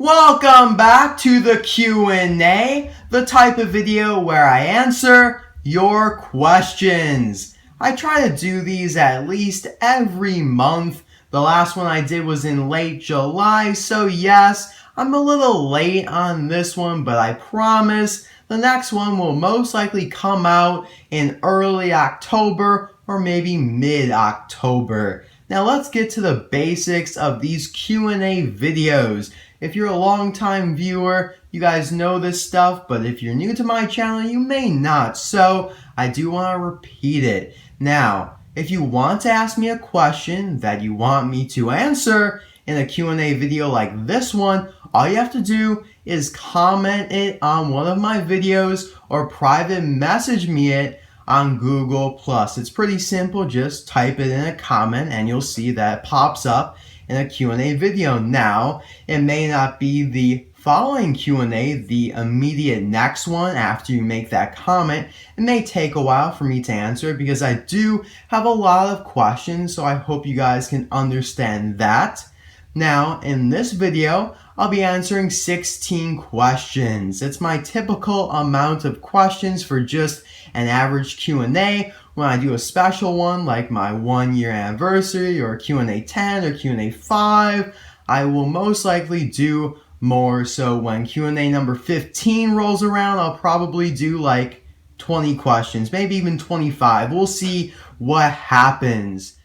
Welcome back to the Q&A, the type of video where I answer your questions. I try to do these at least every month. The last one I did was in late July, so yes, I'm a little late on this one, but I promise the next one will most likely come out in early October or maybe mid-October. Now let's get to the basics of these Q&A videos. If you're a long-time viewer, you guys know this stuff, but if you're new to my channel, you may not. So I do want to repeat it. Now, if you want to ask me a question that you want me to answer in a Q&A video like this one, all you have to do is comment it on one of my videos or private message me it on Google+. It's pretty simple. Just type it in a comment and you'll see that it pops up in a Q&A video. Now, it may not be the following Q&A, the immediate next one after you make that comment. It may take a while for me to answer it because I do have a lot of questions, so I hope you guys can understand that. Now, in this video, I'll be answering 16 questions. It's my typical amount of questions for just an average Q&A. When I do a special one like my 1-year anniversary or Q&A 10 or Q&A 5, I will most likely do more. So when Q&A number 15 rolls around, I'll probably do like 20 questions, maybe even 25. We'll see what happens.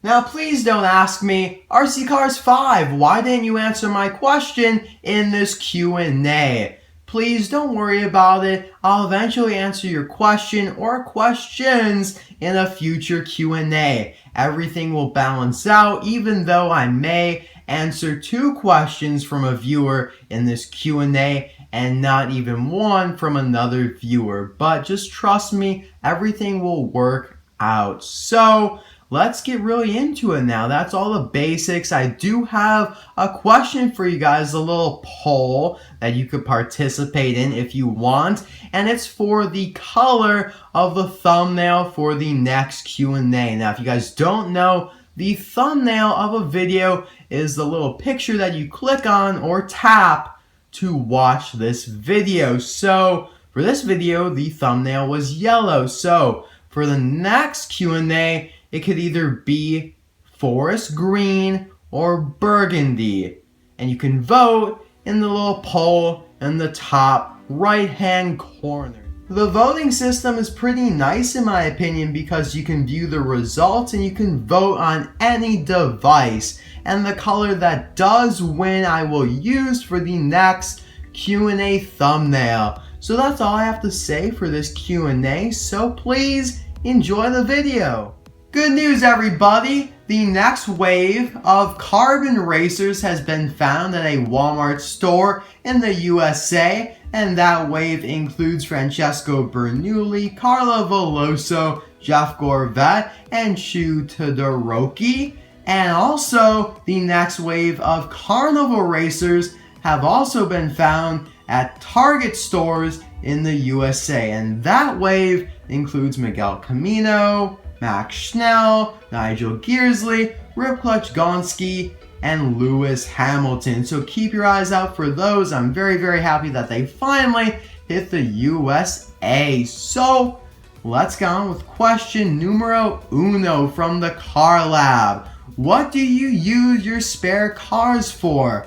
Now please don't ask me, RC Cars 5, why didn't you answer my question in this Q&A? Please don't worry about it. I'll eventually answer your question or questions in a future Q&A. Everything will balance out, even though I may answer 2 questions from a viewer in this Q&A and not even one from another viewer. But just trust me, everything will work out. So let's get really into it now. That's all the basics. I do have a question for you guys, a little poll that you could participate in if you want, and it's for the color of the thumbnail for the next Q&A. Now, if you guys don't know, the thumbnail of a video is the little picture that you click on or tap to watch this video. So for this video, the thumbnail was yellow. So for the next Q&A, it could either be forest green or burgundy. And you can vote in the little poll in the top right-hand corner. The voting system is pretty nice in my opinion because you can view the results and you can vote on any device. And the color that does win I will use for the next Q&A thumbnail. So that's all I have to say for this Q&A, so please enjoy the video. Good news everybody! The next wave of carbon racers has been found at a Walmart store in the USA, and that wave includes Francesco Bernoulli, Carlo Veloso, Jeff Gorvet, and Shu Todoroki. And also, the next wave of carnival racers have also been found at Target stores in the USA, and that wave includes Miguel Camino, Max Schnell, Nigel Gearsley, Rip Clutch Gonski, and Lewis Hamilton. So keep your eyes out for those. I'm very, very happy that they finally hit the USA. So let's get on with question numero uno from the Car Lab. What do you use your spare cars for?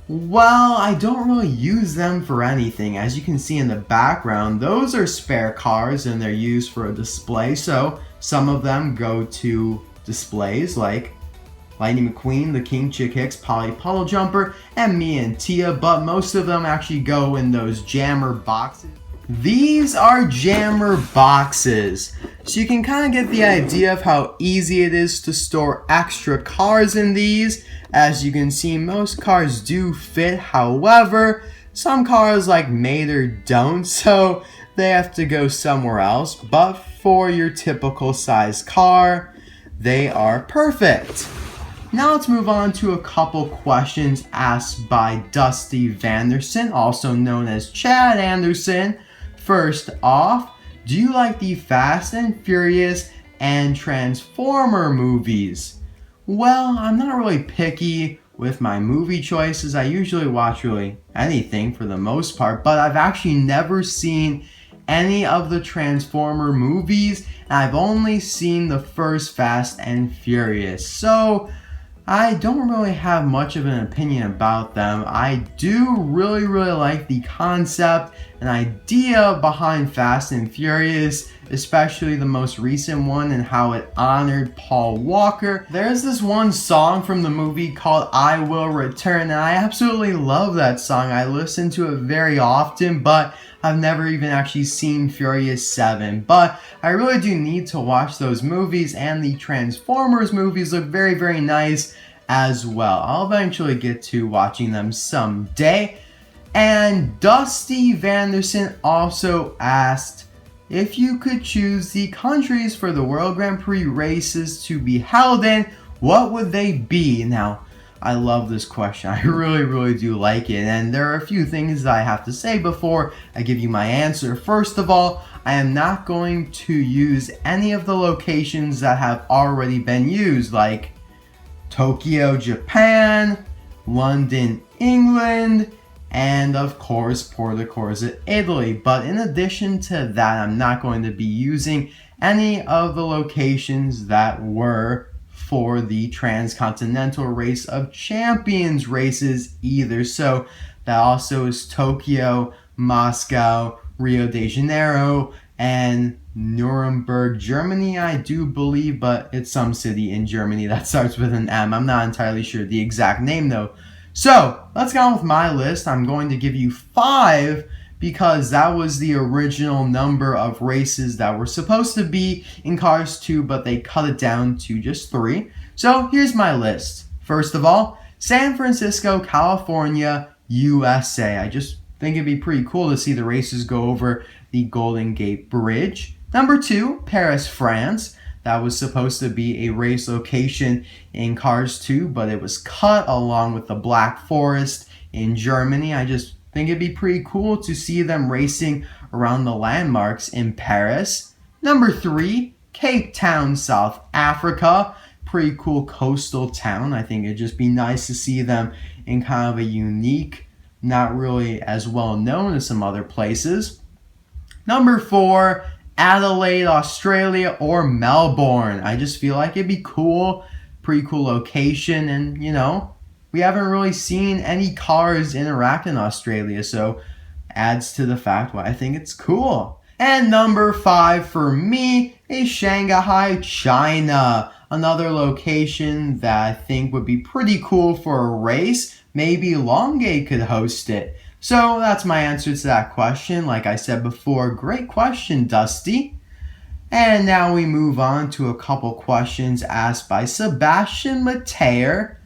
Well, I don't really use them for anything. As you can see in the background, those are spare cars and they're used for a display. So some of them go to displays like Lightning McQueen, the King Chick Hicks, Polly Puddle Jumper, and me and Tia, but most of them actually go in those jammer boxes. These are jammer boxes, so you can kind of get the idea of how easy it is to store extra cars in these. As you can see, most cars do fit, however, some cars like Mater don't, so they have to go somewhere else. But for your typical size car, they are perfect. Now let's move on to a couple questions asked by Dusty Vanderson, also known as Chad Anderson. First off, do you like the Fast and Furious and Transformer movies? Well, I'm not really picky with my movie choices. I usually watch really anything for the most part, but I've actually never seen any of the Transformer movies, and I've only seen the first Fast and Furious. So I don't really have much of an opinion about them. I do really like the concept and idea behind Fast and Furious, especially the most recent one and how it honored Paul Walker. There's this one song from the movie called I Will Return, and I absolutely love that song. I listen to it very often, but I've never even actually seen Furious 7, but I really do need to watch those movies, and the Transformers movies look very nice as well. I'll eventually get to watching them someday. And Dusty Vanderson also asked, if you could choose the countries for the World Grand Prix races to be held in, what would they be? Now, I love this question. I really do like it, and there are a few things that I have to say before I give you my answer. First of all, I am not going to use any of the locations that have already been used, like Tokyo, Japan, London, England, and of course Porto Corsa, Italy. But in addition to that, I'm not going to be using any of the locations that were for the Transcontinental Race of Champions races either. So that also is Tokyo, Moscow, Rio de Janeiro, and Nuremberg, Germany, I do believe, but it's some city in Germany that starts with an M. I'm not entirely sure the exact name though. So let's go on with my list. I'm going to give you 5 because that was the original number of races that were supposed to be in Cars 2, but they cut it down to just 3. So here's my list. First of all, San Francisco, California, USA. I just think it'd be pretty cool to see the races go over the Golden Gate Bridge. Number 2, Paris, France. That was supposed to be a race location in Cars 2, but it was cut along with the Black Forest in Germany. I just think it'd be pretty cool to see them racing around the landmarks in Paris. Number 3, Cape Town, South Africa. Pretty cool coastal town. I think it'd just be nice to see them in kind of a unique, not really as well known as some other places. Number 4, Adelaide, Australia, or Melbourne. I just feel like it'd be cool, pretty cool location, and you know, we haven't really seen any cars interact in Australia, so adds to the fact why I think it's cool. And number 5 for me is Shanghai, China. Another location that I think would be pretty cool for a race. Maybe Longgate could host it. So that's my answer to that question. Like I said before, great question, Dusty. And now we move on to a couple questions asked by Sebastian Mateer.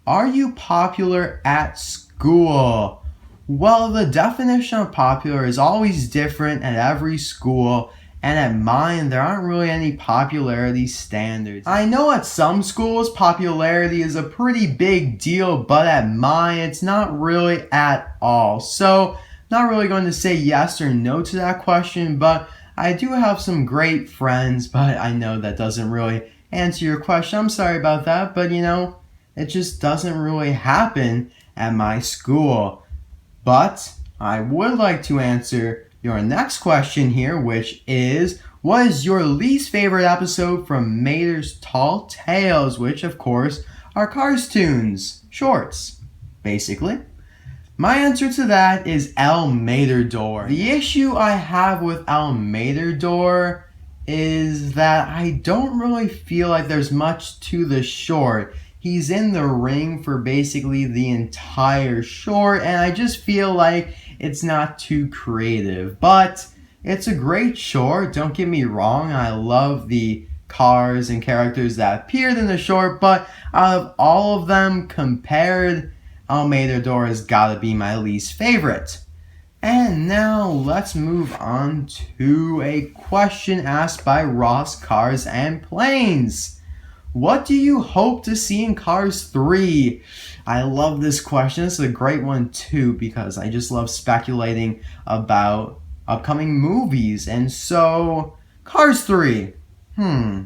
Are you popular at school? Well, the definition of popular is always different at every school, and at mine, there aren't really any popularity standards. I know at some schools, popularity is a pretty big deal, but at mine, it's not really at all. So, not really going to say yes or no to that question, but I do have some great friends, but I know that doesn't really answer your question. I'm sorry about that, but you know, it just doesn't really happen at my school. But I would like to answer your next question here, which is, what is your least favorite episode from Mater's Tall Tales, which of course are Cars Tunes shorts, basically. My answer to that is El Matador. The issue I have with El Matador is that I don't really feel like there's much to the short. He's in the ring for basically the entire short, and I just feel like it's not too creative. But it's a great short, don't get me wrong. I love the cars and characters that appeared in the short, but out of all of them compared, El Matador has got to be my least favorite. And now let's move on to a question asked by Ross Cars and Planes. What do you hope to see in Cars 3? I love this question. This is a great one too, because I just love speculating about upcoming movies. And so, Cars 3. I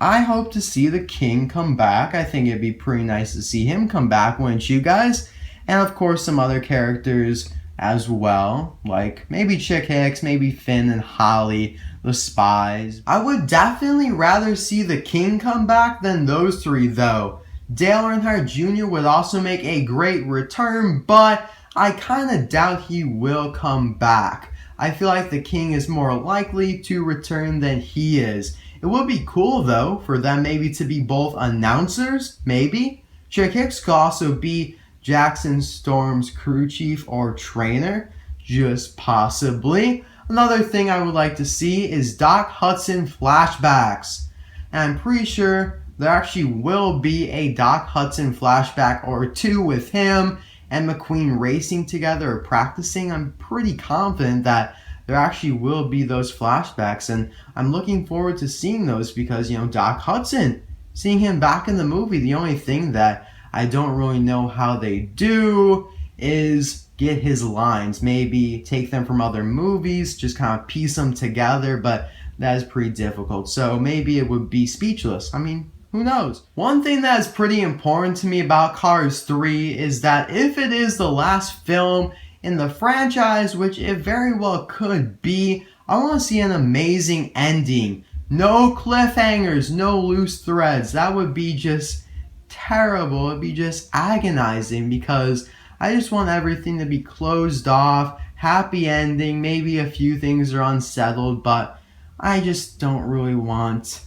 I hope to see the king come back. I think it'd be pretty nice to see him come back, wouldn't you guys? And of course some other characters as well, like maybe Chick Hicks, maybe Finn and Holly, the spies. I would definitely rather see the king come back than those three though. Dale Earnhardt Jr. would also make a great return, but I kind of doubt he will come back. I feel like the king is more likely to return than he is. It would be cool though for them maybe to be both announcers, maybe. Chick Hicks could also be Jackson Storm's crew chief or trainer, just possibly. Another thing I would like to see is Doc Hudson flashbacks. And I'm pretty sure there actually will be a Doc Hudson flashback or two with him and McQueen racing together or practicing. I'm pretty confident that there actually will be those flashbacks, and I'm looking forward to seeing those because, you know, Doc Hudson, seeing him back in the movie, the only thing that I don't really know how they do is get his lines. Maybe take them from other movies, just kind of piece them together, but that is pretty difficult. So maybe it would be speechless. I mean, who knows? One thing that is pretty important to me about Cars 3 is that if it is the last film in the franchise, which it very well could be, I want to see an amazing ending. No cliffhangers, no loose threads. That would be just terrible. It'd be just agonizing because I just want everything to be closed off, happy ending, maybe a few things are unsettled, but I just don't really want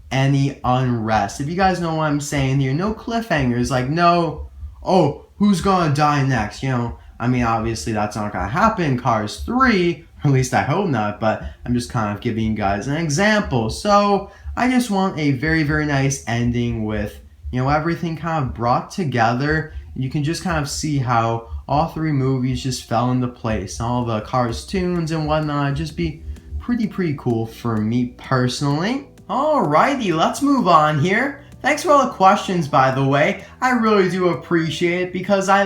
any unrest. If you guys know what I'm saying here, no cliffhangers, like no, oh, who's gonna die next, you know? I mean, obviously that's not gonna happen in Cars 3, or at least I hope not, but I'm just kind of giving you guys an example. So I just want a very, very nice ending with, you know, everything kind of brought together. You can just kind of see how all three movies just fell into place. All the Cars tunes and whatnot, just be pretty cool for me personally. Alrighty, let's move on here. Thanks for all the questions, by the way. I really do appreciate it because I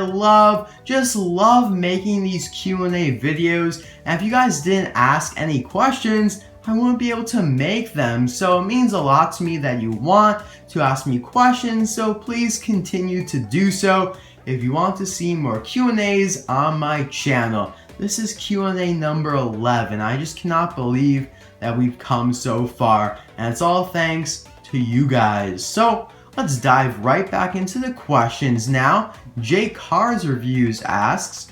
just love making these Q&A videos. And if you guys didn't ask any questions, I wouldn't be able to make them. So it means a lot to me that you want to ask me questions. So please continue to do so if you want to see more Q&As on my channel. This is Q&A number 11. I just cannot believe that we've come so far. And it's all thanks to you guys. So let's dive right back into the questions now. Jake Cars Reviews asks,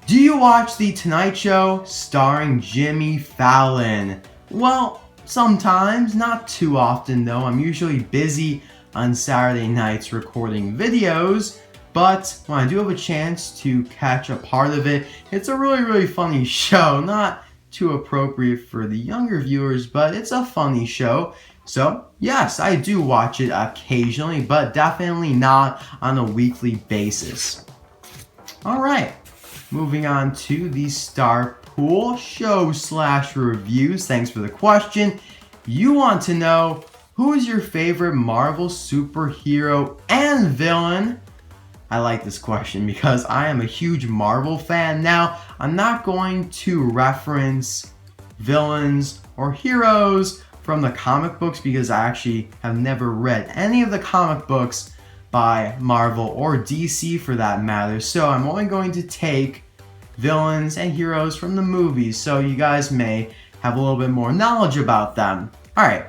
do you watch The Tonight Show starring Jimmy Fallon? Well, sometimes, not too often though. I'm usually busy on Saturday nights recording videos, but when I do have a chance to catch a part of it, it's a really funny show. Not too appropriate for the younger viewers, but it's a funny show. So yes, I do watch it occasionally, but definitely not on a weekly basis. Alright, moving on to the Star Pool show/reviews. Thanks for the question. You want to know, who is your favorite Marvel superhero and villain? I like this question because I am a huge Marvel fan. Now, I'm not going to reference villains or heroes from the comic books because I actually have never read any of the comic books by Marvel or DC for that matter. So I'm only going to take villains and heroes from the movies so you guys may have a little bit more knowledge about them. Alright,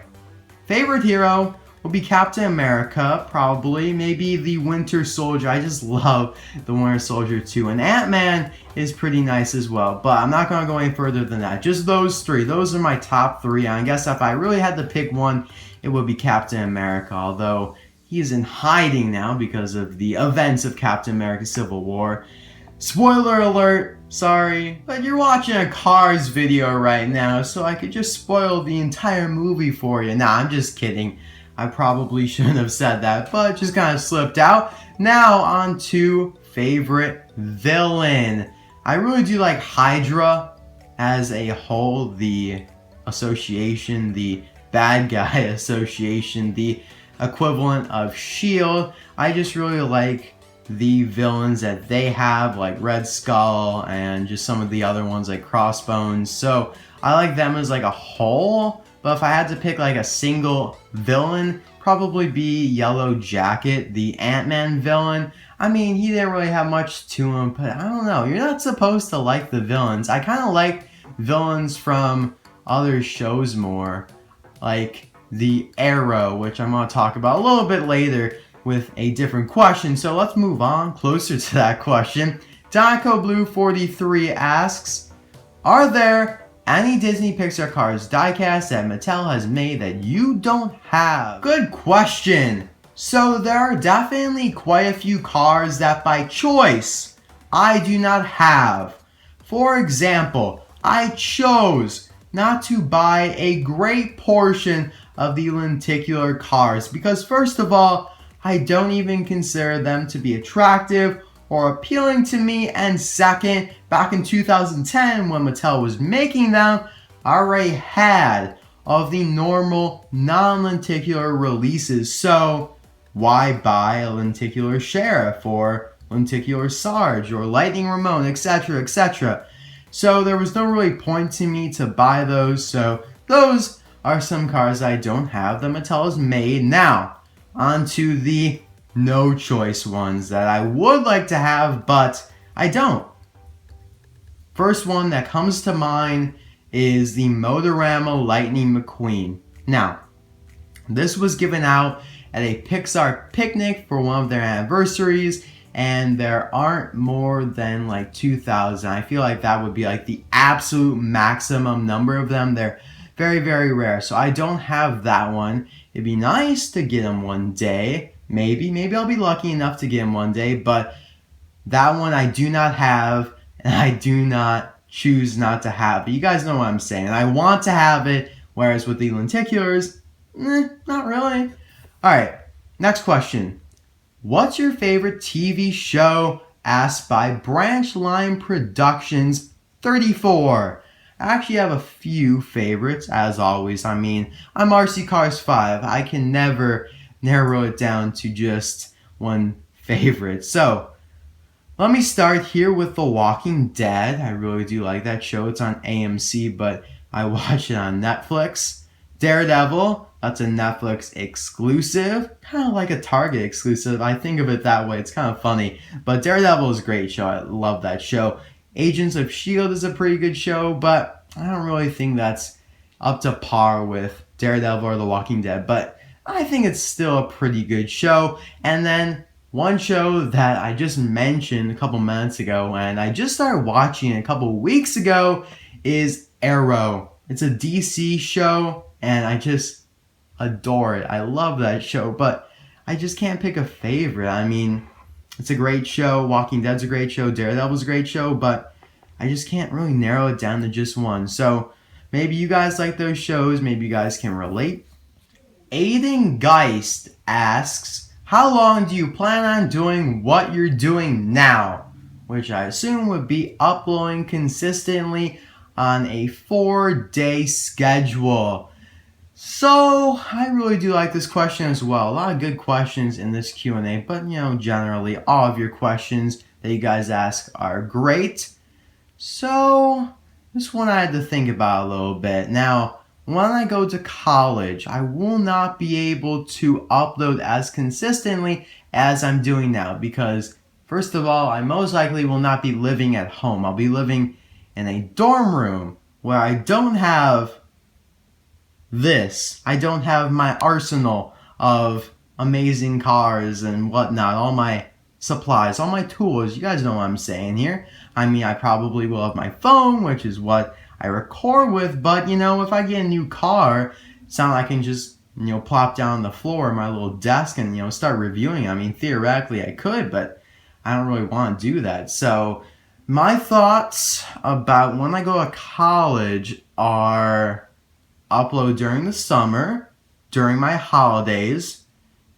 favorite hero will be Captain America, probably. Maybe the Winter Soldier. I just love the Winter Soldier too. And Ant-Man is pretty nice as well. But I'm not going to go any further than that. Just those three. Those are my top three. And I guess if I really had to pick one, it would be Captain America. Although he is in hiding now because of the events of Captain America Civil War. Spoiler alert, sorry, but you're watching a Cars video right now, so I could just spoil the entire movie for you. Nah, I'm just kidding. I probably shouldn't have said that, but just kind of slipped out. Now on to favorite villain. I really do like Hydra as a whole, the association, the bad guy association, the equivalent of S.H.I.E.L.D. I just really like the villains that they have, like Red Skull and just some of the other ones like Crossbones. So I like them as like a whole, but but if I had to pick like a single villain, probably be Yellow Jacket, the Ant-Man villain. I mean, he didn't really have much to him, but I don't know. You're not supposed to like the villains. I kind of like villains from other shows more, like the Arrow, which I'm going to talk about a little bit later with a different question. So let's move on closer to that question. Donico Blue 43 asks, are there any Disney Pixar cars diecast that Mattel has made that you don't have? Good question. So there are definitely quite a few cars that by choice I do not have. For example, I chose not to buy a great portion of the lenticular cars because first of all, I don't even consider them to be attractive or appealing to me, and second, back in 2010 when Mattel was making them, I already had of the normal non-lenticular releases, so why buy a lenticular Sheriff or lenticular Sarge or Lightning Ramon, etc, etc. So there was no really point to me to buy those, so those are some cars I don't have that Mattel has made. Now, onto the no choice ones that I would like to have, but I don't. First one that comes to mind is the Motorama Lightning McQueen. Now, this was given out at a Pixar picnic for one of their anniversaries, and there aren't more than like 2,000. I feel like that would be like the absolute maximum number of them. They're very, very rare, so I don't have that one. It'd be nice to get them one day. Maybe I'll be lucky enough to get him one day, but that one I do not have, and I do not choose not to have it. You guys know what I'm saying. I want to have it, whereas with the lenticulars, not really. Alright, next question. What's your favorite TV show? Asked by Branch Line Productions 34. I actually have a few favorites, as always. I mean, I'm RC Cars 5. I can never narrow it down to just one favorite. So, let me start here with The Walking Dead. I really do like that show. It's on AMC, but I watch it on Netflix. Daredevil, that's a Netflix exclusive. Kind of like a Target exclusive. I think of it that way. It's kind of funny. But Daredevil is a great show. I love that show. Agents of S.H.I.E.L.D. is a pretty good show, but I don't really think that's up to par with Daredevil or The Walking Dead. But I think it's still a pretty good show. And then one show that I just mentioned a couple minutes ago and I just started watching a couple weeks ago is Arrow. It's a DC show and I just adore it. I love that show, but I just can't pick a favorite. I mean, it's a great show. Walking Dead's a great show. Daredevil's a great show, but I just can't really narrow it down to just one. So maybe you guys like those shows. Maybe you guys can relate. Aiden Geist asks, how long do you plan on doing what you're doing now? Which I assume would be uploading consistently on a 4-day schedule. So, I really do like this question as well. A lot of good questions in this Q&A, but generally all of your questions that you guys ask are great. So, this one I had to think about a little bit. Now, when I go to college, I will not be able to upload as consistently as I'm doing now because, first of all, I most likely will not be living at home. I'll be living in a dorm room where I don't have this. I don't have my arsenal of amazing cars and whatnot, all my supplies, all my tools. You guys know what I'm saying here. I mean, I probably will have my phone, which is what I record with, but if I get a new car, it's not like I can just, plop down on the floor of my little desk and, start reviewing. I mean, theoretically I could, but I don't really want to do that. So, my thoughts about when I go to college are upload during the summer, during my holidays,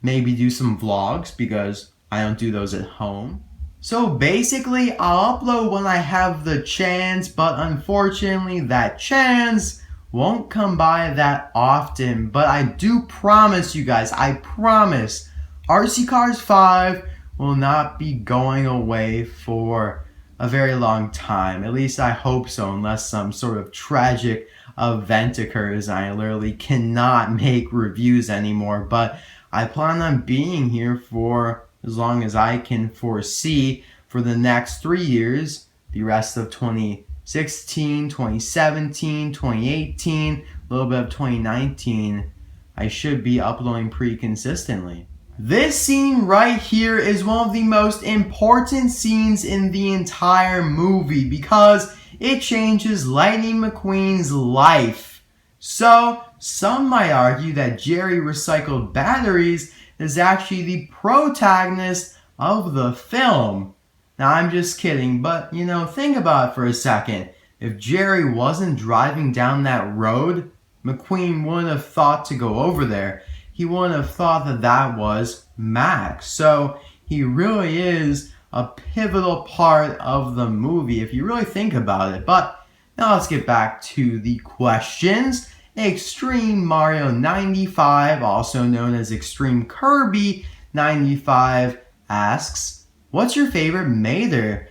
maybe do some vlogs because I don't do those at home. So basically, I'll upload when I have the chance, but unfortunately, that chance won't come by that often. But I do promise you guys, I promise, RC Cars 5 will not be going away for a very long time. At least I hope so, unless some sort of tragic event occurs and I literally cannot make reviews anymore. But I plan on being here for as long as I can foresee for the next 3 years, the rest of 2016, 2017, 2018, a little bit of 2019. I should be uploading pretty consistently. This scene right here is one of the most important scenes in the entire movie because it changes Lightning McQueen's life. So, some might argue that Jerry recycled batteries is actually the protagonist of the film. Now, I'm just kidding, but think about it for a second. If Jerry wasn't driving down that road, McQueen wouldn't have thought to go over there. He wouldn't have thought that that was Max. So he really is a pivotal part of the movie if you really think about it. But now let's get back to the questions. Extreme Mario 95, also known as Extreme Kirby 95, asks, what's your favorite Mather?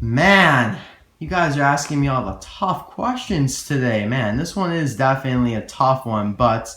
Man, you guys are asking me all the tough questions today. Man, this one is definitely a tough one, but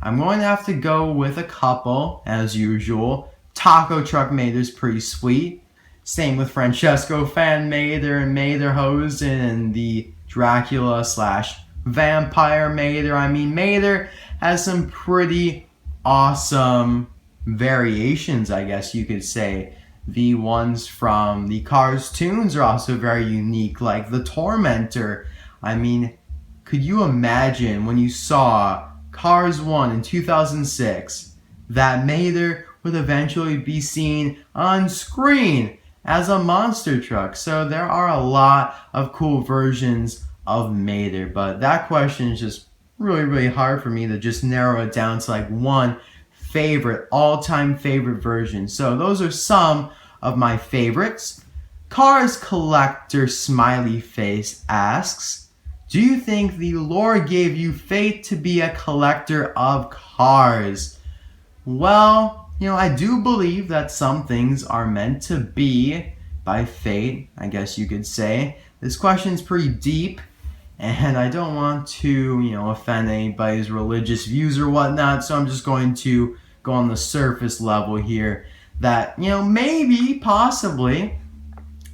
I'm going to have to go with a couple, as usual. Taco Truck Mather's pretty sweet. Same with Francesco Fan Mather and Matherhosen and the Dracula / Vampire Mather. I mean, Mather has some pretty awesome variations, I guess you could say. The ones from the Cars tunes are also very unique, like the Tormentor. I mean, could you imagine when you saw Cars 1 in 2006 that Mather would eventually be seen on screen as a monster truck? So there are a lot of cool versions of Mather, but that question is just really hard for me to just narrow it down to like one favorite, all-time favorite version. So those are some of my favorites. Cars Collector Smiley Face asks, do you think the Lord gave you fate to be a collector of cars? Well, I do believe that some things are meant to be by fate, I guess you could say. This question's pretty deep, and I don't want to, offend anybody's religious views or whatnot, so I'm just going to go on the surface level here. That, maybe, possibly.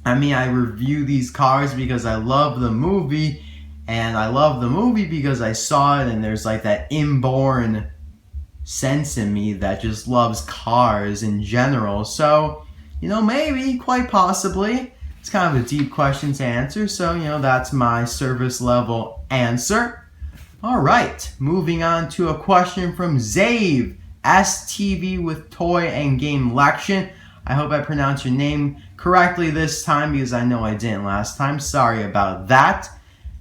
I mean, I review these cars because I love the movie, and I love the movie because I saw it, and there's like that inborn sense in me that just loves cars in general. So, maybe, quite possibly. It's kind of a deep question to answer, so, that's my surface level answer. Alright, moving on to a question from Zave, STV with Toy and Game Lection. I hope I pronounced your name correctly this time because I know I didn't last time. Sorry about that.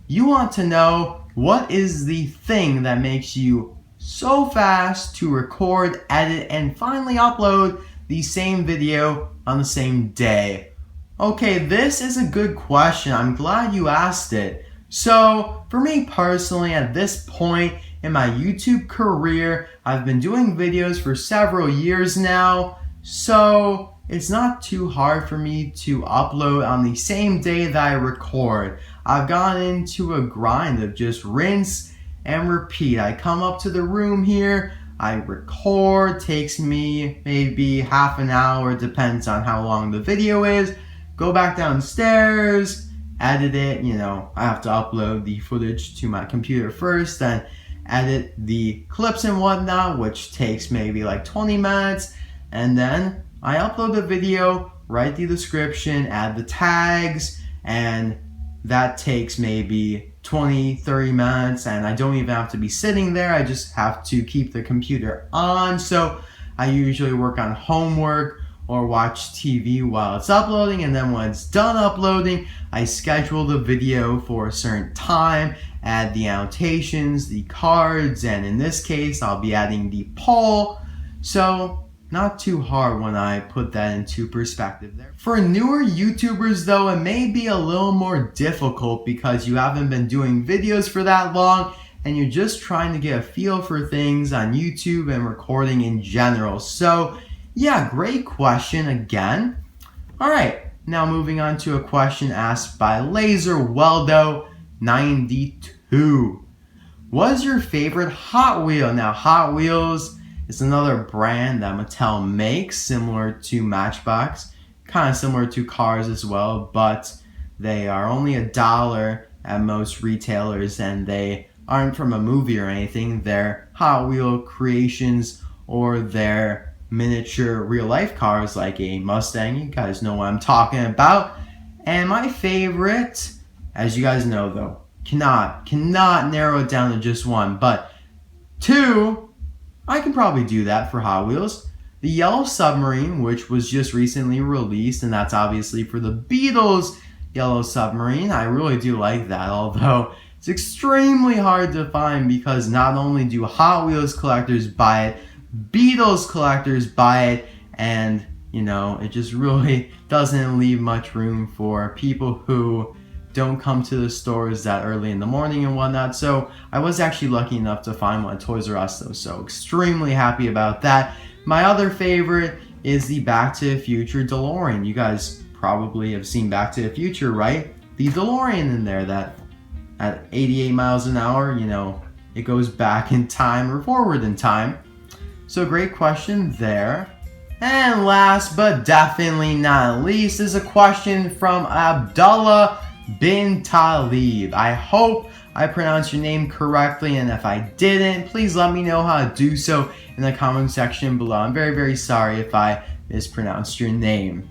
You want to know, what is the thing that makes you so fast to record, edit, and finally upload the same video on the same day? Okay, this is a good question. I'm glad you asked it. So, for me personally, at this point in my YouTube career, I've been doing videos for several years now, so it's not too hard for me to upload on the same day that I record. I've gone into a grind of just rinse and repeat. I come up to the room here, I record, takes me maybe half an hour, depends on how long the video is, go back downstairs, edit it, I have to upload the footage to my computer first, then edit the clips and whatnot, which takes maybe like 20 minutes, and then I upload the video, write the description, add the tags, and that takes maybe 20-30 minutes, and I don't even have to be sitting there. I just have to keep the computer on. So I usually work on homework or watch TV while it's uploading, and then when it's done uploading, I schedule the video for a certain time, add the annotations, the cards, and in this case, I'll be adding the poll. So not too hard when I put that into perspective there. For newer YouTubers though, it may be a little more difficult because you haven't been doing videos for that long and you're just trying to get a feel for things on YouTube and recording in general. So yeah, great question again. Alright, Now moving on to a question asked by LaserWeldo92. What is your favorite Hot Wheel? Now Hot Wheels is another brand that Mattel makes, similar to Matchbox, kind of similar to Cars as well, but they are only $1 at most retailers, and they aren't from a movie or anything. They're Hot Wheel creations, or they're miniature real life cars like a Mustang. You guys know what I'm talking about. And my favorite, as you guys know though, cannot narrow it down to just one, but two, I can probably do that for Hot Wheels. The Yellow Submarine, which was just recently released, and that's obviously for the Beatles Yellow Submarine. I really do like that, although it's extremely hard to find because not only do Hot Wheels collectors buy it, Beatles collectors buy it, and it just really doesn't leave much room for people who don't come to the stores that early in the morning and whatnot. So I was actually lucky enough to find one at Toys R Us though, so extremely happy about that. My other favorite is the Back to the Future DeLorean. You guys probably have seen Back to the Future, right? The DeLorean in there that at 88 miles an hour, it goes back in time or forward in time. So great question there. And last but definitely not least is a question from Abdullah bin Talib. I hope I pronounced your name correctly, and if I didn't, please let me know how to do so in the comment section below. I'm very, very sorry if I mispronounced your name.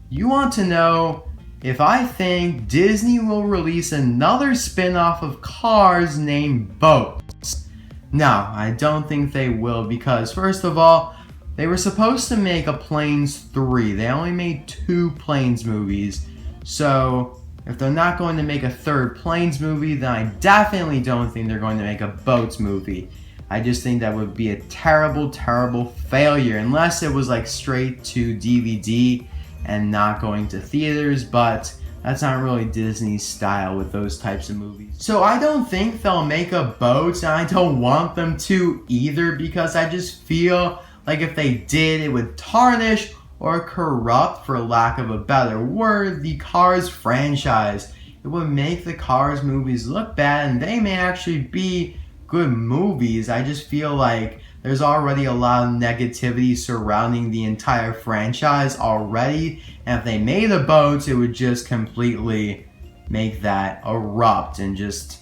You want to know if I think Disney will release another spin-off of Cars named Boats. No, I don't think they will, because first of all, they were supposed to make a Planes 3. They only made 2 Planes movies. So if they're not going to make a third Planes movie, then I definitely don't think they're going to make a Boats movie. I just think that would be a terrible, terrible failure, unless it was like straight to DVD and not going to theaters, but that's not really Disney's style with those types of movies. So I don't think they'll make a Boats, and I don't want them to either, because I just feel like if they did, it would tarnish or corrupt, for lack of a better word, the Cars franchise. It would make the Cars movies look bad, and they may actually be good movies. I just feel like there's already a lot of negativity surrounding the entire franchise already, and if they made a Boats, it would just completely make that erupt and just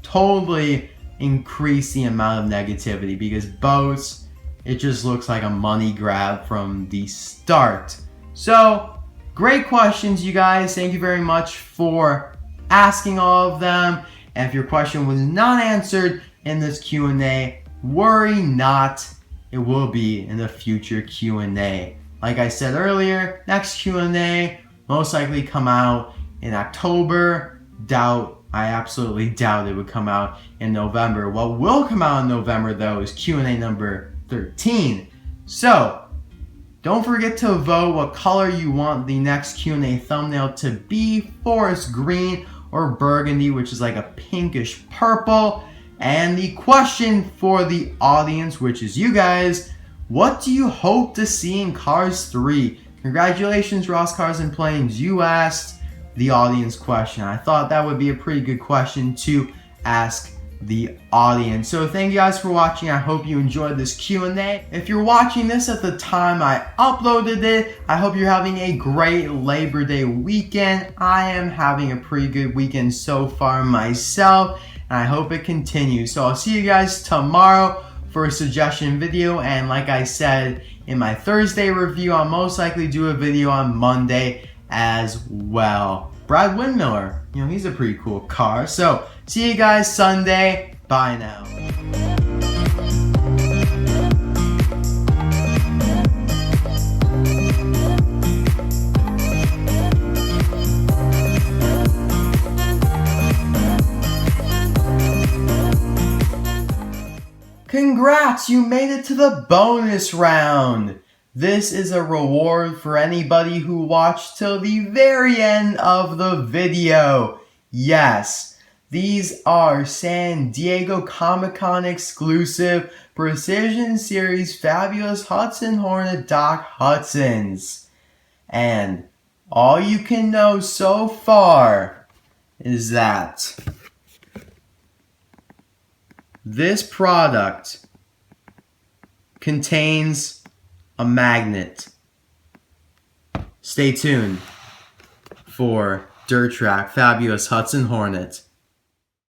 totally increase the amount of negativity, because Boats, it just looks like a money grab from the start. So, great questions, you guys. Thank you very much for asking all of them. And if your question was not answered in this Q&A, worry not. It will be in the future Q&A. Like I said earlier, next Q&A most likely come out in October. I absolutely doubt it would come out in November. What will come out in November though is Q&A number 13. So, don't forget to vote what color you want the next Q&A thumbnail to be. Forest green or burgundy, which is like a pinkish purple. And the question for the audience, which is you guys, what do you hope to see in Cars 3? Congratulations, Ross Cars and Planes. You asked the audience question. I thought that would be a pretty good question to ask the audience. So thank you guys for watching. I hope you enjoyed this Q&A. If you're watching this at the time I uploaded it, I hope you're having a great Labor Day weekend. I am having a pretty good weekend so far myself, and I hope it continues. So I'll see you guys tomorrow for a suggestion video, and like I said in my Thursday review, I'll most likely do a video on Monday as well. Brad Windmiller, he's a pretty cool car. So see you guys Sunday. Bye now. Congrats, you made it to the bonus round. This is a reward for anybody who watched till the very end of the video. Yes, these are San Diego Comic-Con exclusive Precision Series Fabulous Hudson Hornet Doc Hudsons. And All you can know so far is that this product contains a magnet. Stay tuned for Dirt Track Fabulous Hudson Hornet.